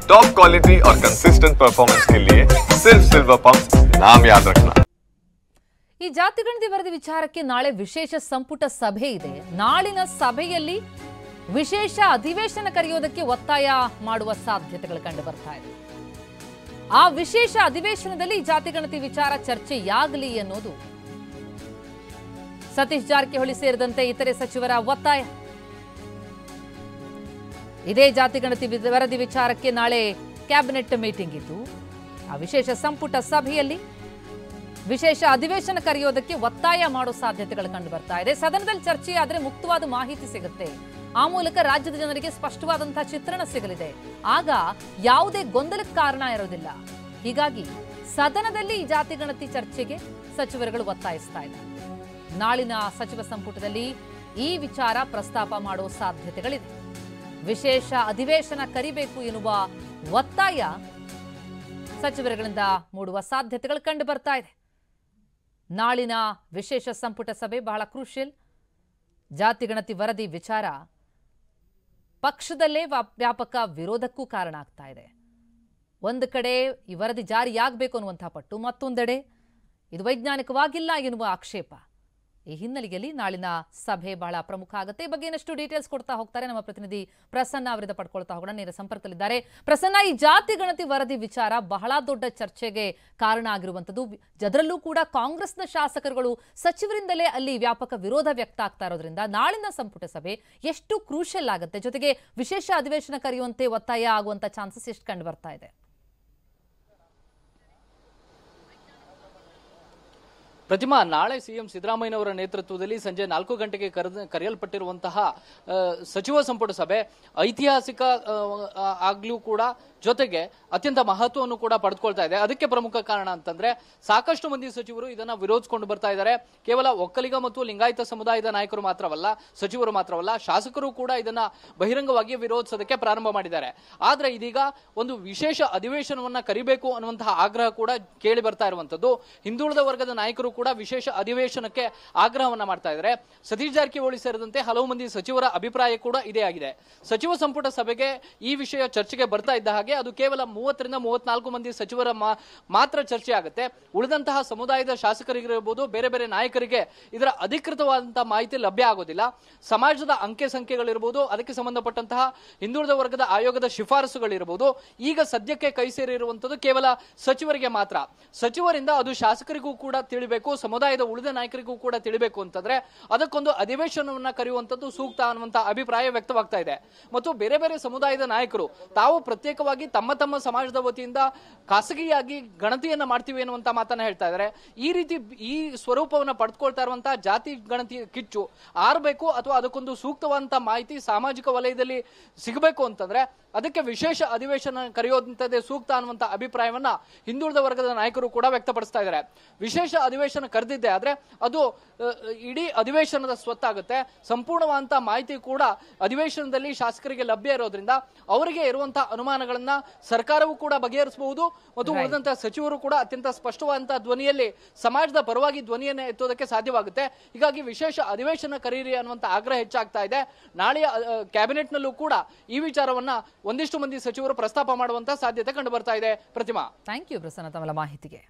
Top quality और consistent performance के लिए सिर्फ सिल्वर पंप नाम याद रखना। ಈ ಜಾತಿಗಣತಿ ವರದಿ ವಿಚಾರಕ್ಕೆ ನಾಳೆ ವಿಶೇಷ ಸಂಪುಟ ಸಭೆ ಇದೆ. ನಾಳಿನ ಸಭೆಯಲ್ಲಿ ವಿಶೇಷ ಅಧಿವೇಶನ ಕರೆಯೋದಕ್ಕೆ ಒತ್ತಾಯ ಮಾಡುವ ಸಾಧ್ಯತೆಗಳು ಕಂಡು ಬರ್ತಾ ಇದೆ. ಆ ವಿಶೇಷ ಅಧಿವೇಶನದಲ್ಲಿ ಜಾತಿಗಣತಿ ವಿಚಾರ ಚರ್ಚೆಯಾಗಲಿ ಅನ್ನೋದು ಸತೀಶ್ ಜಾರಕಿಹೊಳಿ ಸೇರಿದಂತೆ ಇತರೆ ಸಚಿವರ ಒತ್ತಾಯ. ಇದೇ ಜಾತಿಗಣತಿ ವರದಿ ವಿಚಾರಕ್ಕೆ ನಾಳೆ ಕ್ಯಾಬಿನೆಟ್ ಮೀಟಿಂಗ್ ಇದ್ದು ಆ ವಿಶೇಷ ಸಂಪುಟ ಸಭೆಯಲ್ಲಿ ವಿಶೇಷ ಅಧಿವೇಶನ ಕರೆಯೋದಕ್ಕೆ ಒತ್ತಾಯ ಮಾಡೋ ಸಾಧ್ಯತೆಗಳು ಕಂಡು ಬರ್ತಾ ಇದೆ. ಸದನದಲ್ಲಿ ಚರ್ಚೆ ಆದರೆ ಮುಕ್ತವಾದ ಮಾಹಿತಿ ಸಿಗುತ್ತೆ. ಆ ಮೂಲಕ ರಾಜ್ಯದ ಜನರಿಗೆ ಸ್ಪಷ್ಟವಾದಂತಹ ಚಿತ್ರಣ ಸಿಗಲಿದೆ. ಆಗ ಯಾವುದೇ ಗೊಂದಲಕ್ಕೆ ಕಾರಣ ಇರೋದಿಲ್ಲ. ಹೀಗಾಗಿ ಸದನದಲ್ಲಿ ಈ ಜಾತಿಗಣತಿ ಚರ್ಚೆಗೆ ಸಚಿವರುಗಳು ಒತ್ತಾಯಿಸ್ತಾ ಇದ್ದಾರೆ. ನಾಳಿನ ಸಚಿವ ಸಂಪುಟದಲ್ಲಿ ಈ ವಿಚಾರ ಪ್ರಸ್ತಾಪ ಮಾಡೋ ಸಾಧ್ಯತೆಗಳಿದೆ. ವಿಶೇಷ ಅಧಿವೇಶನ ಕರಿಬೇಕು ಎನ್ನುವ ಒತ್ತಾಯ ಸಚಿವರುಗಳಿಂದ ಮೂಡುವ ಸಾಧ್ಯತೆಗಳು ಕಂಡು ಬರ್ತಾ ಇದೆ. ನಾಳಿನ ವಿಶೇಷ ಸಂಪುಟ ಸಭೆ ಬಹಳ ಕ್ರೂಷಿಯಲ್. ಜಾತಿಗಣತಿ ವರದಿ ವಿಚಾರ ಪಕ್ಷದಲ್ಲೇ ವ್ಯಾಪಕ ವಿರೋಧಕ್ಕೂ ಕಾರಣ ಆಗ್ತಾ ಇದೆ. ಒಂದು ಕಡೆ ಈ ವರದಿ ಜಾರಿಯಾಗಬೇಕು ಅನ್ನುವಂಥ ಪಟ್ಟು, ಮತ್ತೊಂದೆಡೆ ಇದು ವೈಜ್ಞಾನಿಕವಾಗಿಲ್ಲ ಎನ್ನುವ ಆಕ್ಷೇಪ. ಈ ಹಿನ್ನೆಲೆಯಲ್ಲಿ ನಾಳಿನ ಸಭೆ ಬಹಳ ಪ್ರಮುಖ ಆಗುತ್ತೆ. ಈ ಬಗ್ಗೆ ಇನ್ನಷ್ಟು ಡೀಟೇಲ್ಸ್ ಕೊಡ್ತಾ ಹೋಗ್ತಾರೆ ನಮ್ಮ ಪ್ರತಿನಿಧಿ ಪ್ರಸನ್ನ. ಅವರಿಂದ ಪಡ್ಕೊಳ್ತಾ ಹೋಗೋಣ. ನೇರ ಸಂಪರ್ಕದಲ್ಲಿದ್ದಾರೆ ಪ್ರಸನ್ನ. ಈ ಜಾತಿ ಗಣತಿ ವರದಿ ವಿಚಾರ ಬಹಳ ದೊಡ್ಡ ಚರ್ಚೆಗೆ ಕಾರಣ ಆಗಿರುವಂತದ್ದು. ಅದರಲ್ಲೂ ಕೂಡ ಕಾಂಗ್ರೆಸ್ನ ಶಾಸಕರುಗಳು ಸಚಿವರಿಂದಲೇ ಅಲ್ಲಿ ವ್ಯಾಪಕ ವಿರೋಧ ವ್ಯಕ್ತ ಆಗ್ತಾ ಇರೋದ್ರಿಂದ ನಾಳಿನ ಸಂಪುಟ ಸಭೆ ಎಷ್ಟು ಕ್ರೂಷಿಯಲ್ ಆಗುತ್ತೆ, ಜೊತೆಗೆ ವಿಶೇಷ ಅಧಿವೇಶನ ಕರೆಯುವಂತೆ ಒತ್ತಾಯ ಆಗುವಂತ ಚಾನ್ಸಸ್ ಎಷ್ಟು ಕಂಡು ಬರ್ತಾ ಇದೆ? ಪ್ರತಿಮಾ, ನಾಳೆ ಸಿಎಂ ಸಿದ್ದರಾಮಯ್ಯನವರ ನೇತೃತ್ವದಲ್ಲಿ ಸಂಜೆ 4 ಗಂಟೆಗೆ ಕರೆಯಲ್ಪಟ್ಟಿರುವಂತಹ ಸಚಿವ ಸಂಪುಟ ಸಭೆ ಐತಿಹಾಸಿಕ ಆಗ್ಲೂ ಕೂಡ ಜೊತೆಗೆ ಅತ್ಯಂತ ಮಹತ್ವವನ್ನು ಕೂಡ ಪಡೆದುಕೊಳ್ತಾ ಇದೆ. ಅದಕ್ಕೆ ಪ್ರಮುಖ ಕಾರಣ ಅಂತಂದ್ರೆ ಸಾಕಷ್ಟು ಮಂದಿ ಸಚಿವರು ಇದನ್ನ ವಿರೋಧಿಸಿಕೊಂಡು ಬರ್ತಾ ಇದ್ದಾರೆ. ಕೇವಲ ಒಕ್ಕಲಿಗ ಮತ್ತು ಲಿಂಗಾಯತ ಸಮುದಾಯದ ನಾಯಕರು ಮಾತ್ರವಲ್ಲ, ಸಚಿವರು ಮಾತ್ರವಲ್ಲ, ಶಾಸಕರು ಕೂಡ ಇದನ್ನ ಬಹಿರಂಗವಾಗಿ ವಿರೋಧಿಸೋದಕ್ಕೆ ಪ್ರಾರಂಭ ಮಾಡಿದ್ದಾರೆ. ಆದ್ರೆ ಇದೀಗ ಒಂದು ವಿಶೇಷ ಅಧಿವೇಶನವನ್ನ ಕರಿಬೇಕು ಅನ್ನುವಂತಹ ಆಗ್ರಹ ಕೂಡ ಕೇಳಿ ಬರ್ತಾ ಇರುವಂತದ್ದು. ಹಿಂದುಳಿದ ವರ್ಗದ ನಾಯಕರು ಕೂಡ ವಿಶೇಷ ಅಧಿವೇಶನಕ್ಕೆ ಆಗ್ರಹವನ್ನ ಮಾಡ್ತಾ ಇದ್ದಾರೆ. ಸತೀಶ್ ಜಾರಕಿಹೊಳಿ ಸೇರಿದಂತೆ ಹಲವು ಮಂದಿ ಸಚಿವರ ಅಭಿಪ್ರಾಯ ಕೂಡ ಇದೇ ಆಗಿದೆ. ಸಚಿವ ಸಂಪುಟ ಸಭೆಗೆ ಈ ವಿಷಯ ಚರ್ಚೆಗೆ ಬರ್ತಾ ಇದ್ದ ಹಾಗೆ ಅದು ಕೇವಲ 30ರಿಂದ 34 ಮಂದಿ ಸಚಿವರ ಮಾತ್ರ ಚರ್ಚೆ ಆಗುತ್ತೆ. ಉಳಿದಂತಹ ಸಮುದಾಯದ ಶಾಸಕರಿಗಿರಬಹುದು, ಬೇರೆ ಬೇರೆ ನಾಯಕರಿಗೆ ಇದರ ಅಧಿಕೃತವಾದಂತಹ ಮಾಹಿತಿ ಲಭ್ಯ ಆಗೋದಿಲ್ಲ. ಸಮಾಜದ ಅಂಕೆ ಸಂಖ್ಯೆಗಳಿರಬಹುದು, ಅದಕ್ಕೆ ಸಂಬಂಧಪಟ್ಟಂತಹ ಹಿಂದುಳಿದ ವರ್ಗದ ಆಯೋಗದ ಶಿಫಾರಸುಗಳಿರಬಹುದು. ಈಗ ಸದ್ಯಕ್ಕೆ ಕೈ ಸೇರಿರುವಂತದ್ದು ಕೇವಲ ಸಚಿವರಿಗೆ ಮಾತ್ರ. ಸಚಿವರಿಂದ ಅದು ಶಾಸಕರಿಗೂ ಕೂಡ ತಿಳಿಬೇಕು, ಸಮುದಾಯದ ಉಳಿದ ನಾಯಕರಿಗೂ ಕೂಡ ತಿಳಿಬೇಕು ಅಂತಂದ್ರೆ ಅದಕ್ಕೊಂದು ಅಧಿವೇಶನವನ್ನ ಕರೆಯುವಂತದ್ದು ಸೂಕ್ತ ಅನ್ನುವಂತ ಅಭಿಪ್ರಾಯ ವ್ಯಕ್ತವಾಗ್ತಾ ಇದೆ. ಮತ್ತು ಬೇರೆ ಬೇರೆ ಸಮುದಾಯದ ನಾಯಕರು ತಾವು ಪ್ರತ್ಯೇಕವಾಗಿ ತಮ್ಮ ತಮ್ಮ ಸಮಾಜದ ವತಿಯಿಂದ ಖಾಸಗಿಯಾಗಿ ಗಣತಿಯನ್ನ ಮಾಡ್ತೀವಿ ಅನ್ನುವಂತ ಮಾತನ್ನ ಹೇಳ್ತಾ ಇದ್ದಾರೆ. ಈ ರೀತಿ ಈ ಸ್ವರೂಪವನ್ನ ಪಡೆದುಕೊಳ್ತಾ ಇರುವಂತಹ ಜಾತಿ ಗಣತಿ ಕಿಚ್ಚು ಆರಬೇಕು ಅಥವಾ ಅದಕ್ಕೊಂದು ಸೂಕ್ತವಾದಂತಹ ಮಾಹಿತಿ ಸಾಮಾಜಿಕ ವಲಯದಲ್ಲಿ ಸಿಗಬೇಕು ಅಂತಂದ್ರೆ ಅದಕ್ಕೆ ವಿಶೇಷ ಅಧಿವೇಶನ ಕರೆಯೋದಂತದೇ ಸೂಕ್ತ ಅನ್ನುವಂತ ಅಭಿಪ್ರಾಯವನ್ನ ಹಿಂದುಳಿದ ವರ್ಗದ ನಾಯಕರು ಕೂಡ ವ್ಯಕ್ತಪಡಿಸ್ತಾ ಇದ್ದಾರೆ. ವಿಶೇಷ ಅಧಿವೇಶನ ಕರೆದಿದ್ದೆ ಆದ್ರೆ ಅದು ಇಡೀ ಅಧಿವೇಶನದ ಸ್ವತ್ತಾಗುತ್ತೆ. ಸಂಪೂರ್ಣವಾದಂತಹ ಮಾಹಿತಿ ಕೂಡ ಅಧಿವೇಶನದಲ್ಲಿ ಶಾಸಕರಿಗೆ ಲಭ್ಯ ಇರೋದ್ರಿಂದ ಅವರಿಗೆ ಇರುವಂತಹ ಅನುಮಾನಗಳನ್ನ ಸರ್ಕಾರವೂ ಕೂಡ ಬಗೆಹರಿಸಬಹುದು ಮತ್ತು ಉಳಿದಂತಹ ಸಚಿವರು ಕೂಡ ಅತ್ಯಂತ ಸ್ಪಷ್ಟವಾದಂತಹ ಧ್ವನಿಯಲ್ಲಿ ಸಮಾಜದ ಪರವಾಗಿ ಧ್ವನಿಯನ್ನ ಎತ್ತೋದಕ್ಕೆ ಸಾಧ್ಯವಾಗುತ್ತೆ. ಹೀಗಾಗಿ ವಿಶೇಷ ಅಧಿವೇಶನ ಕರೀರಿ ಅನ್ನುವಂತ ಆಗ್ರಹ ಹೆಚ್ಚಾಗ್ತಾ ಇದೆ. ನಾಳೆಯ ಕ್ಯಾಬಿನೆಟ್ ನಲ್ಲೂ ಕೂಡ ಈ ವಿಚಾರವನ್ನ ಒಂದಿಷ್ಟು ಮಂದಿ ಸಚಿವರು ಪ್ರಸ್ತಾಪ ಮಾಡುವಂತ ಸಾಧ್ಯತೆ ಕಂಡು ಬರ್ತಾ ಇದೆ. ಪ್ರತಿಮಾ, ಥ್ಯಾಂಕ್ ಯು ಪ್ರಸನ್ನ ತಮ್ಮ ಮಾಹಿತಿಗೆ.